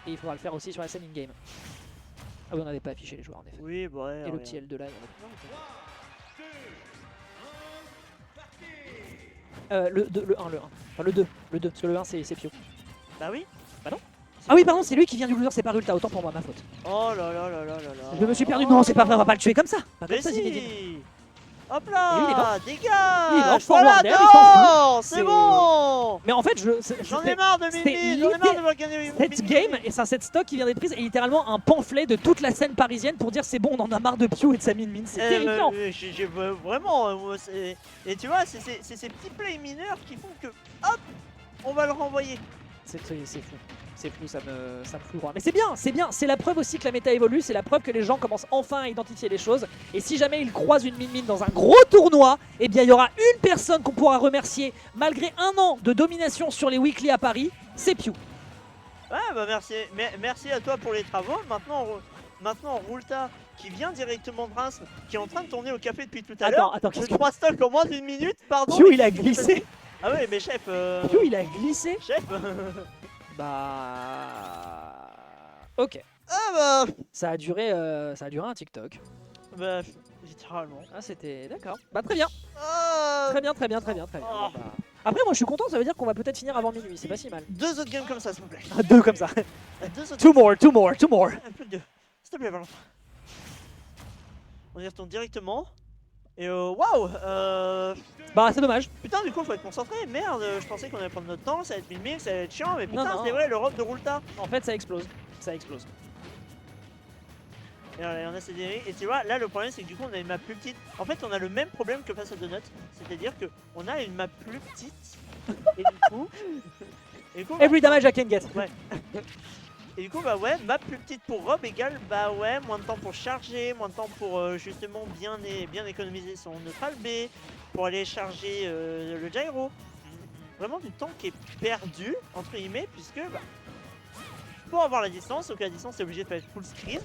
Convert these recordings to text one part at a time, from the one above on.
Et il faudra le faire aussi sur la scène in-game. Ah oui, on n'avait pas affiché les joueurs en effet. Oui, bah ouais. Et le petit L2 là, il y en a plus. Le 1. Enfin le 2. Parce que le 1 c'est Pio. Bah oui. Bah non. Ah oui, pardon, c'est lui qui vient du loser, c'est pas Rulta, autant pour moi, ma faute. Oh là là là là là là. Je me suis perdu, non, c'est pas vrai, on va pas le tuer comme ça. Pas comme Mais ça, Zinedine. si. Hop Et lui, il est là, mort. dégage. Il est mort, Voilà, forward air, il s'en non, c'est bon. Mais en fait, J'en ai marre de Mimi, j'en ai marre de voir gagner cette game, et c'est cette stock qui vient d'être prise, est littéralement un pamphlet de toute la scène parisienne pour dire c'est bon, on en a marre de Pio et de sa Min Min. C'est terrifiant. Vraiment, et tu vois, c'est ces petits plays mineurs qui font que, hop, on va le renvoyer. C'est fou. C'est fou, ça me fout droit. Mais c'est bien, c'est la preuve aussi que la méta évolue, c'est la preuve que les gens commencent enfin à identifier les choses. Et si jamais ils croisent une Min Min dans un gros tournoi, eh bien il y aura une personne qu'on pourra remercier malgré un an de domination sur les weekly à Paris, c'est Pio. Ouais, bah merci à toi pour les travaux. Maintenant Rulta qui vient directement de Reims, qui est en train de tourner au café depuis tout à l'heure. Attends, je 3 stocks en moins d'une minute, pardon. Pio il a glissé. Ah ouais, mais chef. Pio il a glissé. Chef. Bah. Ok. Ah bah. Ça a duré un TikTok. Bah, littéralement. Ah, c'était. D'accord. Bah, très bien. Ah. Très bien. Oh. Bah. Après, moi je suis content, ça veut dire qu'on va peut-être finir avant minuit, c'est pas si mal. 2 autres games comme ça, s'il vous plaît. Ah, 2 comme ça. 2 autres. Two more. Un peu de 2. S'il te plaît, Valentin. On y retourne directement. Et waouh. Bah, c'est dommage. Putain, du coup, faut être concentré. Merde, je pensais qu'on allait prendre notre temps, ça allait être 1000, ça allait être chiant. Mais putain, Non. c'est vrai, l'Europe de Rulta. En fait, ça explose. Et on a CDR. Et tu vois, là, le problème, c'est que du coup, on a une map plus petite. En fait, on a le même problème que face à Donut. C'est-à-dire qu'on a une map plus petite. Et du coup. Every damage I can get. Ouais. Et du coup, bah ouais, map plus petite pour Rob égale, bah ouais, moins de temps pour charger, moins de temps pour justement bien économiser son neutral B, pour aller charger le gyro. Vraiment du temps qui est perdu, entre guillemets, puisque bah, pour avoir la distance, donc la distance est obligé de faire full screen,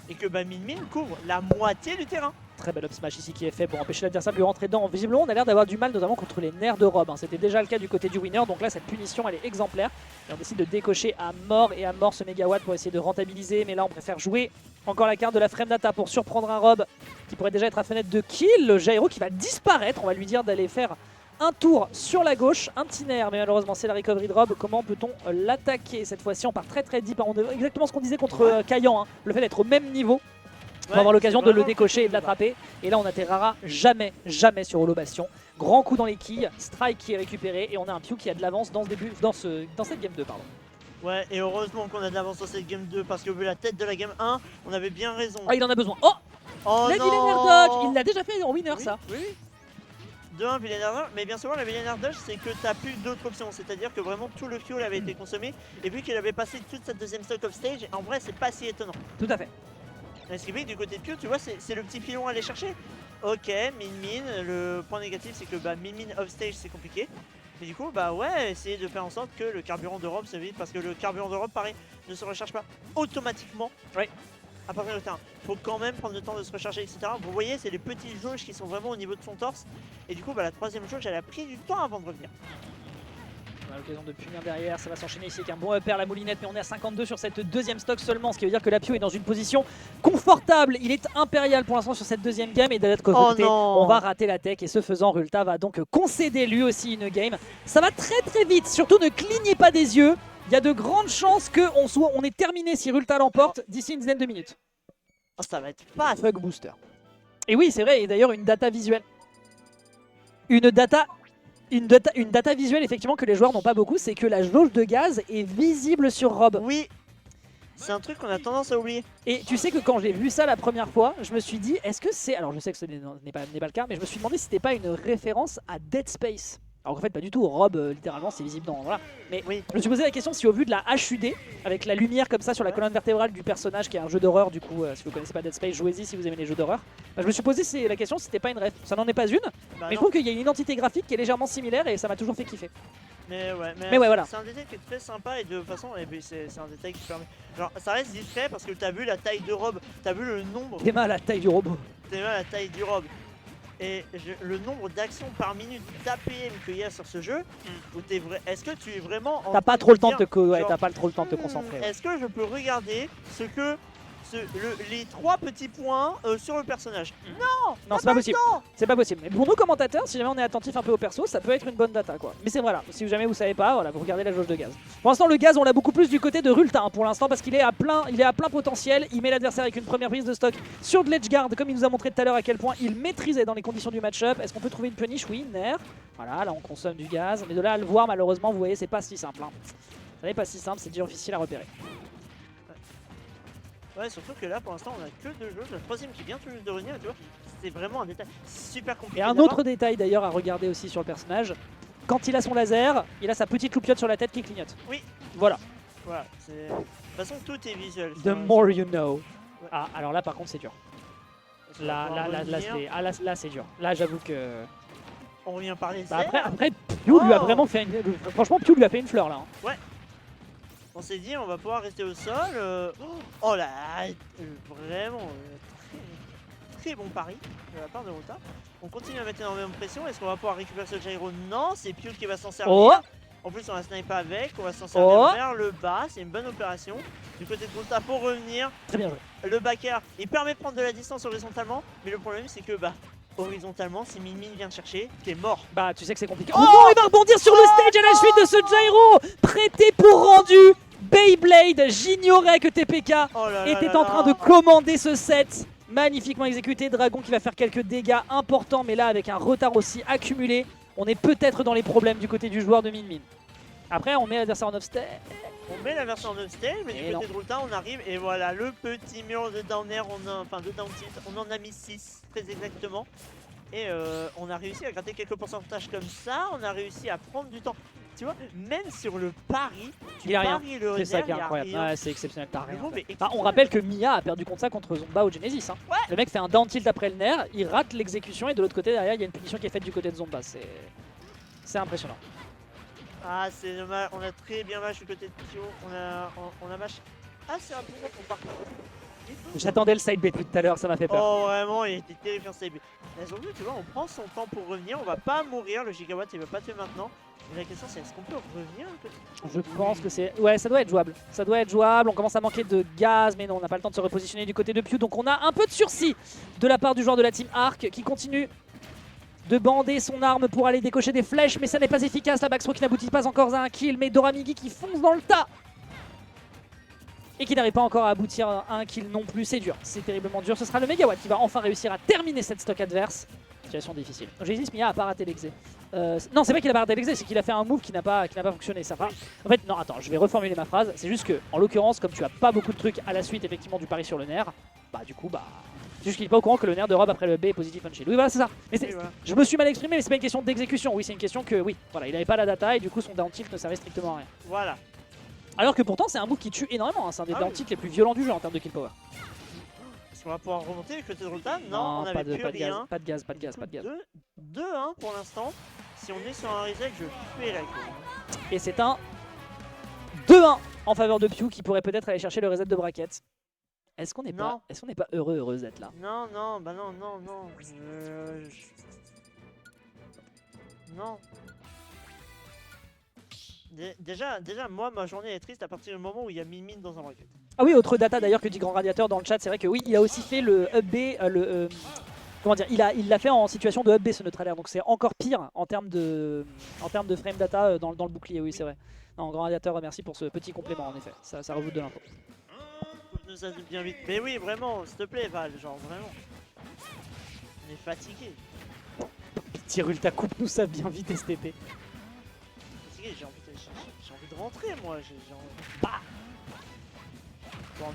et que bah Min Min couvre la moitié du terrain. Très bel up smash ici qui est fait pour empêcher l'adversaire de lui rentrer dedans. Visiblement, on a l'air d'avoir du mal, notamment contre les nerfs de Rob. C'était déjà le cas du côté du winner, donc là, cette punition, elle est exemplaire. Et on décide de décocher à mort ce mégawatt pour essayer de rentabiliser. Mais là, on préfère jouer encore la carte de la frame data pour surprendre un Rob qui pourrait déjà être à fenêtre de kill. Le gyro qui va disparaître. On va lui dire d'aller faire un tour sur la gauche, un petit nerf, mais malheureusement c'est la recovery de Rob. Comment peut-on l'attaquer cette fois-ci? On part très deep. Exactement ce qu'on disait contre Kayan, hein. Le fait d'être au même niveau. On va avoir l'occasion de le décocher et de l'attraper. Et là on atterrira jamais sur Holo Bastion. Grand coup dans les quilles, strike qui est récupéré et on a un Pio qui a de l'avance dans cette game 2 pardon. Ouais, et heureusement qu'on a de l'avance dans cette game 2 parce que vu la tête de la game 1, on avait bien raison. Ah, il en a besoin. Oh, la villain dodge, il l'a déjà fait en winner ça. Oui. 2-1 villain dodge, mais bien souvent la villain dodge c'est que t'as plus d'autres options, c'est-à-dire que vraiment tout le fuel avait été consommé et vu qu'il avait passé toute sa deuxième stock off stage, en vrai c'est pas si étonnant. Tout à fait. Ce qui fait que du côté de Pio, tu vois, c'est le petit filon à aller chercher. Ok, Min, le point négatif c'est que bah, Min off stage c'est compliqué. Mais du coup, bah ouais, essayer de faire en sorte que le carburant d'Europe se vide parce que le carburant d'Europe, pareil, ne se recharge pas automatiquement à partir du terrain. Faut quand même prendre le temps de se recharger, etc. Vous voyez, c'est les petits jauges qui sont vraiment au niveau de son torse. Et du coup, bah, la troisième jauge, elle a pris du temps avant de revenir. On a l'occasion de punir derrière, ça va s'enchaîner ici avec un bon upper la moulinette, mais on est à 52 sur cette deuxième stock seulement, ce qui veut dire que la Pio est dans une position confortable. Il est impérial pour l'instant sur cette deuxième game et de l'autre côté, on va rater la tech et ce faisant, Rulta va donc concéder lui aussi une game. Ça va très vite, surtout ne clignez pas des yeux. Il y a de grandes chances qu'on ait terminé si Rulta l'emporte d'ici une dizaine de minutes. Oh, ça va être fast. Bug booster. Et oui, c'est vrai, et d'ailleurs une data visuelle. Une data visuelle effectivement que les joueurs n'ont pas beaucoup, c'est que la jauge de gaz est visible sur Rob. Oui, c'est un truc qu'on a tendance à oublier. Et tu sais que quand j'ai vu ça la première fois, je me suis dit, est-ce que c'est... Alors je sais que ce n'est pas le cas, mais je me suis demandé si c'était pas une référence à Dead Space. Alors qu'en fait pas du tout, Rob littéralement c'est visible dans... Voilà. Mais oui, je me suis posé la question si au vu de la HUD, avec la lumière comme ça sur la colonne vertébrale du personnage qui est un jeu d'horreur, du coup si vous connaissez pas Dead Space, jouez-y si vous aimez les jeux d'horreur. Bah, je me suis posé la question si c'était pas une ref. Ça n'en est pas une, mais je trouve qu'il y a une identité graphique qui est légèrement similaire et ça m'a toujours fait kiffer. Mais ouais, voilà. C'est un détail qui est très sympa et de toute façon, c'est un détail qui permet... Genre ça reste discret parce que t'as vu la taille de Rob, t'as vu le nombre... T'es mal à la taille du robot. T'es mal à la taille du Rob. Et le nombre d'actions par minute d'APM qu'il y a sur ce jeu, où est-ce que tu es vraiment en T'as pas train trop le de temps de dire, te, ouais, genre, t'as pas trop le temps de te concentrer. Ouais. Est-ce que je peux regarder ce que les 3 petits points sur le personnage? Non, c'est pas possible. C'est pas possible. Mais pour nous commentateurs, si jamais on est attentif un peu au perso, ça peut être une bonne data quoi. Mais c'est voilà, si jamais vous savez pas, voilà, vous regardez la jauge de gaz. Pour l'instant, le gaz, on l'a beaucoup plus du côté de Rulta hein, pour l'instant parce qu'il est à plein, potentiel. Il met l'adversaire avec une première prise de stock sur de l'edgeguard, comme il nous a montré tout à l'heure à quel point il maîtrisait dans les conditions du match-up. Est-ce qu'on peut trouver une punish? Oui, Nair. Voilà, là on consomme du gaz, mais de là à le voir, malheureusement, vous voyez, c'est pas si simple. Hein. Ça n'est pas si simple, c'est difficile à repérer. Ouais, surtout que là pour l'instant on a que 2 jeux, le 3ème qui vient tout juste de revenir, tu vois, c'est vraiment un détail super compliqué. Et un autre détail d'ailleurs à regarder aussi sur le personnage, quand il a son laser, il a sa petite loupiote sur la tête qui clignote. Oui. Voilà. Voilà, de toute façon tout est visuel. The more you know. Ouais. Ah, alors là par contre c'est dur. Là c'est dur. Là j'avoue que... On revient par les Bah, airs. après Pew lui a vraiment fait une... Franchement Pew lui a fait une fleur là. Hein. Ouais. On s'est dit on va pouvoir rester au sol. Oh là, vraiment très bon pari de la part de Rota. On continue à mettre énormément de pression. Est-ce qu'on va pouvoir récupérer ce gyro? Non, c'est Pew qui va s'en servir. Oh. En plus on va sniper avec, on va s'en servir Oh. vers le bas, c'est une bonne opération. Du côté de Rota pour revenir. Très bien joué. Le backer, il permet de prendre de la distance horizontalement, mais le problème c'est que horizontalement, si Min Min vient te chercher, t'es mort. Bah tu sais que c'est compliqué. Oh non, il va rebondir sur le stage à la suite de ce gyro. Prêté pour rendu. Beyblade, j'ignorais que TPK était en train de commander ce set. Magnifiquement exécuté, Dragon qui va faire quelques dégâts importants, mais là avec un retard aussi accumulé, on est peut-être dans les problèmes du côté du joueur de Min Min. Après on met l'adversaire en off-stage. On met la version en upstage, mais du côté de Rulta on arrive et voilà le petit mur de down air, de down tilt, on en a mis 6 très exactement. Et on a réussi à gratter quelques pourcentages comme ça, on a réussi à prendre du temps. Tu vois, même sur le pari, tu paries le C'est ça réserve, qui est incroyable. Ouais, c'est exceptionnel, t'as rien. Enfin, on rappelle que Mia a perdu contre ça contre Zomba au Genesis. Hein. Ouais. Le mec fait un down tilt après le nerf, il rate l'exécution et de l'autre côté derrière il y a une punition qui est faite du côté de Zomba. C'est impressionnant. Ah c'est dommage, on a très bien match du côté de Pio, on a match assez rapidement pour partir. J'attendais le side B depuis tout à l'heure, ça m'a fait peur. Oh vraiment, il était terrifiant side B. Mais surtout, tu vois, on prend son temps pour revenir, on va pas mourir, le gigawatt il va pas tuer maintenant. Mais la question c'est est-ce qu'on peut revenir un peu? Je pense que c'est... Ouais, ça doit être jouable. Ça doit être jouable, on commence à manquer de gaz, mais non, on n'a pas le temps de se repositionner du côté de Pew. Donc on a un peu de sursis de la part du joueur de la team Arc qui continue de bander son arme pour aller décocher des flèches, mais ça n'est pas efficace. La backthrow qui n'aboutit pas encore à un kill, mais Doramigi qui fonce dans le tas et qui n'arrive pas encore à aboutir à un kill non plus. C'est dur, c'est terriblement dur. Ce sera le Megawatt qui va enfin réussir à terminer cette stock adverse. Situation difficile. Jésus Mia a pas raté l'exé. Non, c'est pas qu'il a pas raté l'exé, c'est qu'il a fait un move qui n'a pas fonctionné. Ça va. En fait, non, attends, je vais reformuler ma phrase. C'est juste que, en l'occurrence, comme tu as pas beaucoup de trucs à la suite effectivement du pari sur le nerf, bah du coup, c'est juste qu'il est pas au courant que le nerf de Rob après le B est positif on shield. Oui, voilà, c'est ça. Mais Oui, voilà. je me suis mal exprimé, mais c'est pas une question d'exécution. Oui, c'est une question que, oui, voilà, il avait pas la data et du coup son down tilt ne servait strictement à rien. Voilà. Alors que pourtant, c'est un move qui tue énormément. Hein. C'est un des down tilts les plus violents du jeu en termes de kill power. Est-ce qu'on va pouvoir remonter du côté de Rulta? Non, on pas n'avait de, plus pas de gaz, rien. pas de gaz, pas de gaz, pas de gaz. 2-1 pour l'instant. Si on est sur un reset, je fais la gueule. Et c'est un 2-1 en faveur de Pew qui pourrait peut-être aller chercher le reset de bracket. Est-ce qu'on n'est pas heureux d'être là? Non. Non. Déjà, moi, ma journée est triste à partir du moment où il y a Min Min dans un bracket. Ah oui, autre data d'ailleurs que dit Grand Radiateur dans le chat, c'est vrai que oui, il a aussi fait le up B, comment dire, il l'a fait en situation de up B ce neutralaire, donc c'est encore pire en termes de frame data dans le bouclier, oui c'est vrai. Non, Grand Radiateur, merci pour ce petit complément en effet, ça rajoute de l'info. Ça bien vite. Mais oui, vraiment, s'il te plaît Val, genre vraiment. On est fatigué. Pitié Rulta, coupe-nous ça bien vite STP. Fatigué, j'ai envie de rentrer moi, j'ai envie... Bah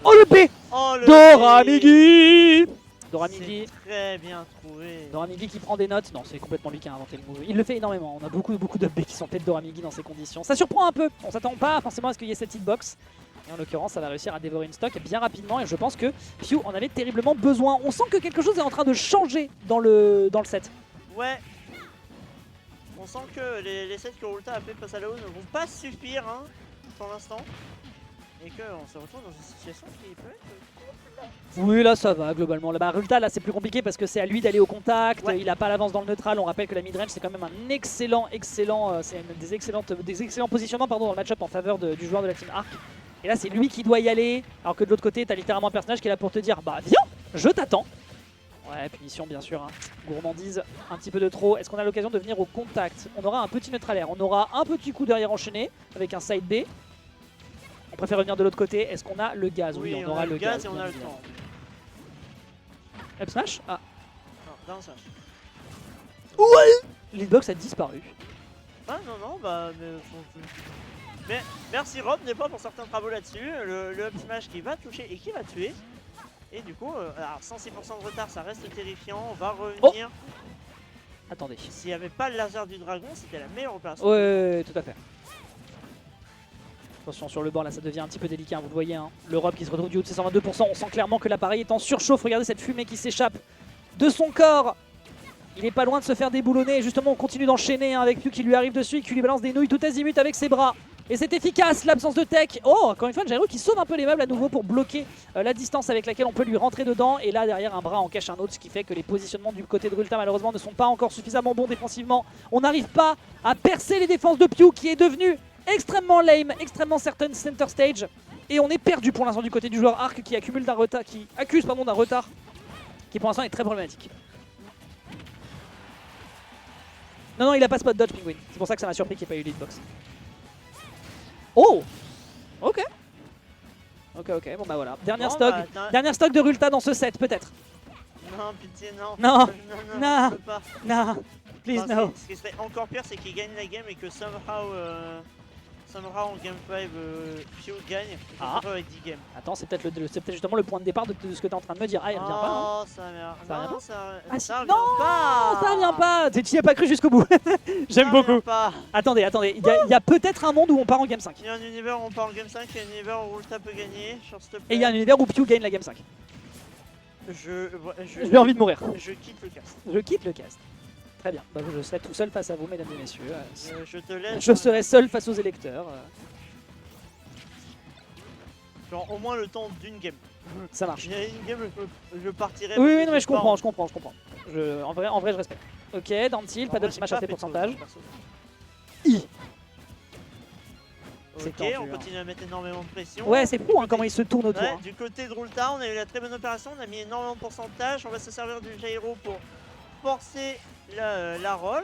Oh le B, oh, le Doramigi. Doramigi. C'est très bien trouvé. Doramigi qui prend des notes. Non, c'est complètement lui qui a inventé le move. Il le fait énormément. On a beaucoup de B qui sont faits de Doramigi dans ces conditions. Ça surprend un peu. On s'attend pas forcément à ce qu'il y ait cette hitbox. Et en l'occurrence, ça va réussir à dévorer une stock bien rapidement. Et je pense que Pew en avait terriblement besoin. On sent que quelque chose est en train de changer dans le set. Ouais. On sent que les sets que Rulta a fait face à la haut ne vont pas suffire hein, pour l'instant. et qu'on se retrouve dans une situation qui peut être... Oui, là ça va globalement. Là, Rulta, là c'est plus compliqué parce que c'est à lui d'aller au contact. Ouais. Il a pas l'avance dans le neutral. On rappelle que la midrange c'est quand même un excellent, c'est des excellents positionnements pardon, dans le match-up en faveur du joueur de la team Arc. Et là c'est lui qui doit y aller. Alors que de l'autre côté, t'as littéralement un personnage qui est là pour te dire bah viens, je t'attends. Ouais, punition bien sûr. Hein. Gourmandise, un petit peu de trop. Est-ce qu'on a l'occasion de venir au contact? On aura un petit neutral air. On aura un petit coup derrière enchaîné avec un side B. On préfère revenir de l'autre côté. Est-ce qu'on a le gaz? Oui, on aura le gaz. et on bien a le évidemment. temps. Up smash? Ah, Non, down smash. l'hitbox a disparu. Ah non, bah... Mais merci Rob n'est pas pour certains travaux là-dessus. Le up smash qui va toucher et qui va tuer. Et du coup, alors 106% de retard, ça reste terrifiant. On va revenir. Attendez. S'il n'y avait pas le laser du dragon, c'était la meilleure opération. Ouais, tout à fait. Attention sur le bord, là ça devient un petit peu délicat, vous le voyez. Hein. L'Europe qui se retrouve du haut de ses 122%. On sent clairement que l'appareil est en surchauffe. Regardez cette fumée qui s'échappe de son corps. Il est pas loin de se faire déboulonner. Justement, on continue d'enchaîner hein, avec Pew qui lui arrive dessus et qui lui balance des nouilles tout azimut avec ses bras. Et c'est efficace, l'absence de tech. Oh, encore une fois, Jairo qui sauve un peu les meubles à nouveau pour bloquer la distance avec laquelle on peut lui rentrer dedans. Et là, derrière, un bras en cache un autre, ce qui fait que les positionnements du côté de Rulta, malheureusement, ne sont pas encore suffisamment bons défensivement. On n'arrive pas à percer les défenses de Pew, qui est devenu extrêmement lame, extrêmement certain center stage. Et on est perdu pour l'instant du côté du joueur Arc qui accumule d'un retard, qui accuse d'un retard, qui pour l'instant est très problématique. Non, il a pas spot dodge, Penguin. C'est pour ça que ça m'a surpris qu'il n'y ait pas eu l'hitbox. Oh! Ok, bon bah voilà. Dernière stock de Rulta dans ce set, peut-être. Non, pitié, non. Non. Non, je peux pas. Non, please Enfin, no. Ce qui serait encore pire, c'est qu'il gagne la game et que somehow en game 5, Pew gagne. Et Ah. avec 10 games. Attends, c'est peut-être justement le point de départ de ce que tu es en train de me dire. Ah, il revient pas. Hein. Oh, ça vient. Ça revient Non, pas Ah, ça non, revient pas. ça revient pas. Tu n'y as pas cru jusqu'au bout. J'aime Ça beaucoup. revient pas. Attendez. Il y a peut-être un monde où on part en game 5. Il y a un univers où on part en game 5, il y a un univers où Rulta peut gagner. S'il te plaît. Et il y a un univers où Pew gagne la game 5. J'ai envie de mourir. Je quitte le cast. Je quitte le cast. Très bien. Bah, je serai tout seul face à vous, mesdames et messieurs. Je te laisse. Je serai seul face aux électeurs. Genre au moins le temps d'une game. Ça marche. Il y a une game, je partirai. Oui, non, mais je comprends. En vrai, je respecte. Ok, down tilt, pas de d'up smash à tes pourcentages. C'est Ok, tendu, on hein. continue à mettre énormément de pression. Ouais, c'est fou hein, comment il se tourne autour. Ouais, Hein. du côté de Rulta, on a eu la très bonne opération, on a mis énormément de pourcentage. On va se servir du gyro pour forcer la roll.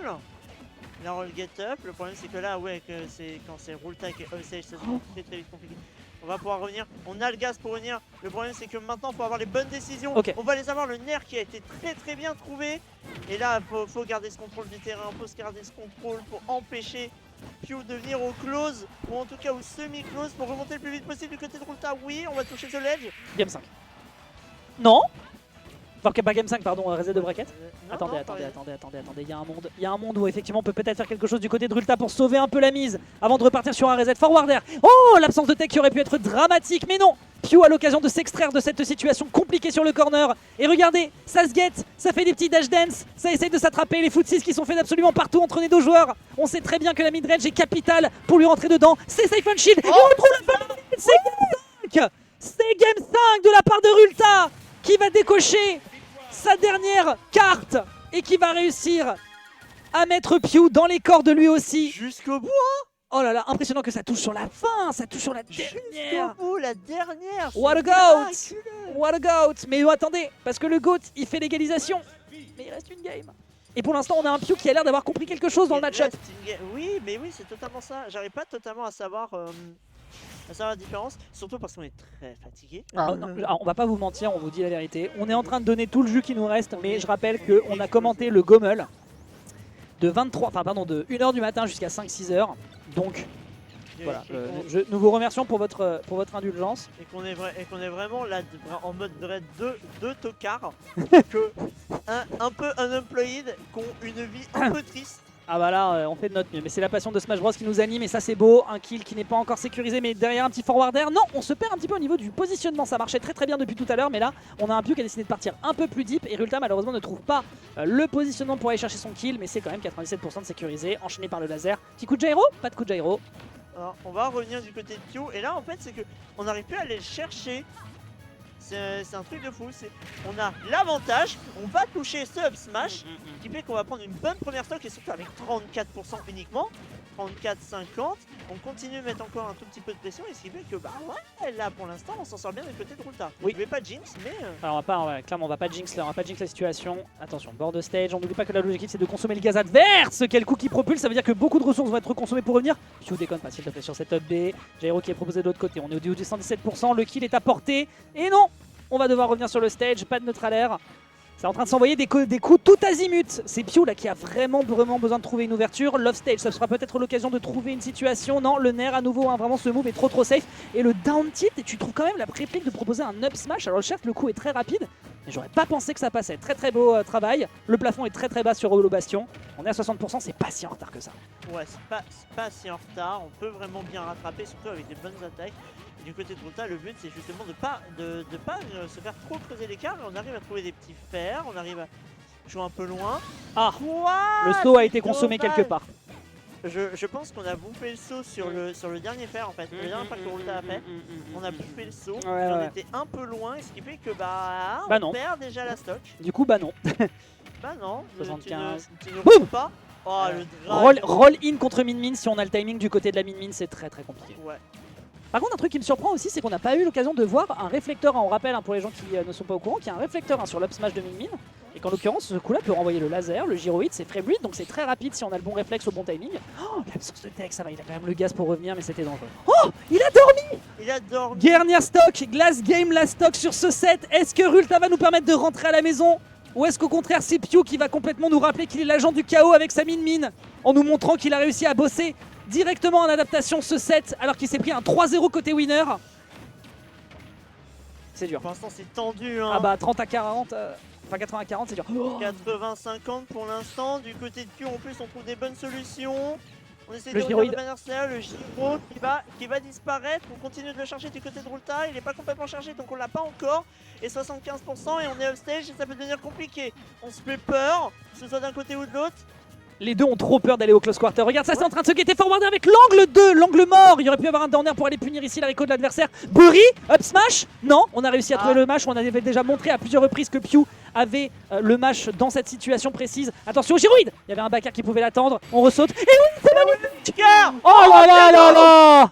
La roll get up. Le problème c'est que là, ouais, quand c'est Rulta qui est offstage, c'est très vite compliqué. On va pouvoir revenir, on a le gaz pour revenir. Le problème c'est que maintenant il faut avoir les bonnes décisions. Okay. On va les avoir, le nerf qui a été très bien trouvé. Et là faut garder ce contrôle du terrain, faut se garder ce contrôle pour empêcher Pew de venir au close, ou en tout cas au semi-close pour remonter le plus vite possible du côté de Rulta. Oui, on va toucher ce ledge. Game 5. Non. Enfin, pas Game 5, pardon, reset de bracket. Non, Attendez, non, il y a un monde où effectivement on peut peut-être faire quelque chose du côté de Rulta pour sauver un peu la mise avant de repartir sur un reset forward air. Oh, l'absence de tech qui aurait pu être dramatique, mais non. Pew a l'occasion de s'extraire de cette situation compliquée sur le corner. Et regardez, ça se guette, ça fait des petits dash dance, ça essaye de s'attraper, les foot 6 qui sont faits d'absolument partout entre les deux joueurs. On sait très bien que la midrange est capitale pour lui rentrer dedans. C'est Siphon Shield, et on retrouve la balle. C'est Game 5. C'est Game 5 de la part de Rulta qui va décocher sa dernière carte et qui va réussir à mettre Pew dans les cordes lui aussi. Jusqu'au bout. Oh là là, impressionnant que ça touche sur la fin, ça touche sur la dernière. Jusqu'au bout, la dernière. What a goat! What a goat! Mais attendez, parce que le goat, il fait l'égalisation. Mais il reste une game. Et pour l'instant, on a un Pew qui a l'air d'avoir compris quelque chose dans le match-up. Oui, mais oui, c'est totalement ça. J'arrive pas totalement à savoir la différence, surtout parce qu'on est très fatigué. On va pas vous mentir, on vous dit la vérité. On est en train de donner tout le jus qui nous reste, mais je rappelle qu'on a commenté le Gommel de 1h du matin jusqu'à 5-6h. Donc voilà, nous vous remercions pour votre indulgence. Et qu'on est vraiment là en mode vrai deux tocards, un peu unemployed, qui ont une vie un peu triste. Ah bah là, on fait de notre mieux, mais c'est la passion de Smash Bros qui nous anime et ça c'est beau. Un kill qui n'est pas encore sécurisé, mais derrière un petit forward air. Non, on se perd un petit peu au niveau du positionnement, ça marchait très bien depuis tout à l'heure, mais là on a un Pew qui a décidé de partir un peu plus deep et Rulta malheureusement ne trouve pas le positionnement pour aller chercher son kill, mais c'est quand même 97% de sécurisé, enchaîné par le laser. Petit coup de gyro, pas de coup de gyro. Alors, on va revenir du côté de Pio. Et là, en fait, c'est que on n'arrive plus à aller le chercher. C'est un truc de fou. On a l'avantage, on va toucher ce up smash, qui fait qu'on va prendre une bonne première stock et surtout avec 34% uniquement. 34-50. On continue de mettre encore un tout petit peu de pression et ce qui fait que bah ouais, là pour l'instant on s'en sort bien du côté de Rulta. Oui. Je vais pas jinx mais Alors clairement on va pas jinx la situation. Attention, board de stage, on n'oublie pas que l'objectif c'est de consommer le gaz adverse. Quel coup qui propulse, ça veut dire que beaucoup de ressources vont être consommées pour revenir. Je déconne pas s'il te plaît sur cette up B. Jairo qui est proposé de l'autre côté, on est au du 117%, le kill est à portée. Et non, on va devoir revenir sur le stage, pas de neutralaire. C'est en train de s'envoyer des coups tout azimut. C'est Pio là qui a vraiment besoin de trouver une ouverture. Love stage, ça sera peut-être l'occasion de trouver une situation. Non, le Nair à nouveau, hein, vraiment ce move est trop safe. Et le down tilt, et tu trouves quand même la réplique de proposer un up smash. Alors certes, le coup est très rapide, mais j'aurais pas pensé que ça passait. Très beau travail. Le plafond est très bas sur Holo Bastion. On est à 60%, c'est pas si en retard que ça. ouais, c'est pas si en retard. On peut vraiment bien rattraper, surtout avec des bonnes attaques. Et du côté de Rulta, le but c'est justement de pas se faire trop creuser l'écart. On arrive à trouver des petits fers, on arrive à jouer un peu loin. Ah, quoi, le saut a c'est été consommé dommage. quelque part. Je pense qu'on a bouffé le saut sur le dernier fer en fait. Le dernier fer que Rulta a fait, on a bouffé le saut. Ouais, et on ouais. était un peu loin, et ce qui fait que on Bah non. perd déjà la stock. Du coup, bah non. Bah non, 75. tu ne Boum comprends pas. Oh, le dragon. Roll in contre Min, si on a le timing du côté de la Min, c'est très compliqué. Ouais. Par contre, un truc qui me surprend aussi, c'est qu'on n'a pas eu l'occasion de voir un réflecteur. On rappelle pour les gens qui ne sont pas au courant qu'il y a un réflecteur sur l'up smash de Min. Et qu'en l'occurrence, ce coup-là peut renvoyer le laser, le gyroïde, c'est framebleed, donc c'est très rapide si on a le bon réflexe au bon timing. Oh, l'absence de tech, ça va, il a quand même le gaz pour revenir, mais c'était dangereux. Oh, il a dormi. Il a dormi. Dernière stock, Glass Game, la stock sur ce set. Est-ce que Rulta va nous permettre de rentrer à la maison? Ou est-ce qu'au contraire, c'est Pio qui va complètement nous rappeler qu'il est l'agent du chaos avec sa Min, en nous montrant qu'il a réussi à bosser directement en adaptation ce set alors qu'il s'est pris un 3-0 côté winner. C'est dur. Pour l'instant, c'est tendu. Hein. Ah bah 30 à 40, enfin 80 à 40, c'est dur. Oh, 80-50 pour l'instant. Du côté de Q, en plus, on trouve des bonnes solutions. On essaie Le de gyroïde. revenir de manière le gyro qui va disparaître. On continue de le charger du côté de Rulta. Il n'est pas complètement chargé, donc on l'a pas encore. Et 75% et on est upstage et ça peut devenir compliqué. On se fait peur, que ce soit d'un côté ou de l'autre. les deux ont trop peur d'aller au close quarter. Regarde ça, c'est en train de se guetter forwarder avec l'angle 2, l'angle mort. Il y aurait pu avoir un downer pour aller punir ici la réco de l'adversaire. Burry, up smash. Non, on a réussi à trouver le match. On avait déjà montré à plusieurs reprises que Pio avait le match dans cette situation précise. Attention au gyroïde. Il y avait un backer qui pouvait l'attendre. On ressaute. Et oui, c'est magnifique. Oh là là là là.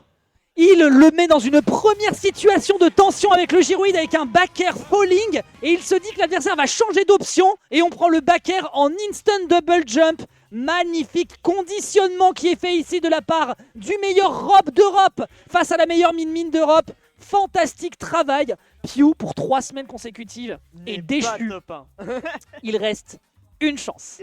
Il le met dans une première situation de tension avec le gyroïde avec un backer falling et il se dit que l'adversaire va changer d'option et on prend le backer en instant double jump. Magnifique conditionnement qui est fait ici de la part du meilleur Rob d'Europe face à la meilleure Min d'Europe. Fantastique travail. Pio pour 3 semaines consécutives est déchu. Il reste une chance.